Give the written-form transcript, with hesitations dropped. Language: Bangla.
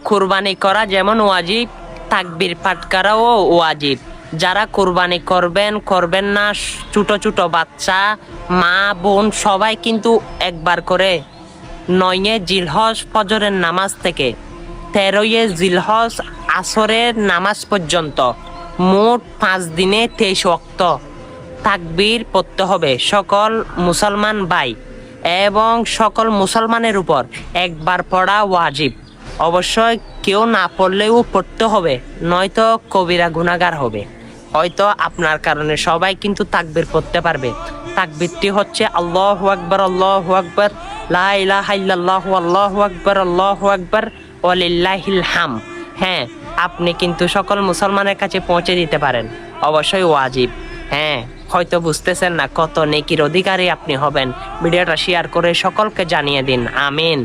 কুরবানি করা যেমন ওয়াজিব, তাকবীর পাঠ করাও ওয়াজিব। যারা কুরবানি করবেন না, ছোট ছোট বাচ্চা, মা বোন সবাই কিন্তু একবার করে 9 জিলহজ ফজরের নামাজ থেকে 13 জিলহজ আসরের নামাজ পর্যন্ত মোট 5 দিনে 23 ওয়াক্ত তাকবীর পড়তে হবে সকল মুসলমান ভাই, এবং সকল মুসলমানের উপর একবার পড়া ওয়াজিব। অবশ্যই কেউ না পড়লেও পড়তে হবে, নয়তো কবিরা গুনাহগার হবে। হয়তো আপনার কারণে সবাই কিন্তু তাকবীর পড়তে পারবে। তাকবীরটি হচ্ছে আল্লাহু আকবার, আল্লাহু আকবার, লা ইলাহা ইল্লাল্লাহু, আল্লাহু আকবার, আল্লাহু আকবার, ওয়ালিল্লাহিল হাম। হ্যাঁ, আপনি কিন্তু সকল মুসলমানের কাছে পৌঁছে দিতে পারেন। অবশ্যই ওয়াজিব। হ্যাঁ, হয়তো বুঝতেছেন না কত নেকির অধিকারী আপনি হবেন। ভিডিওটা শেয়ার করে সকলকে জানিয়ে দিন। আমিন।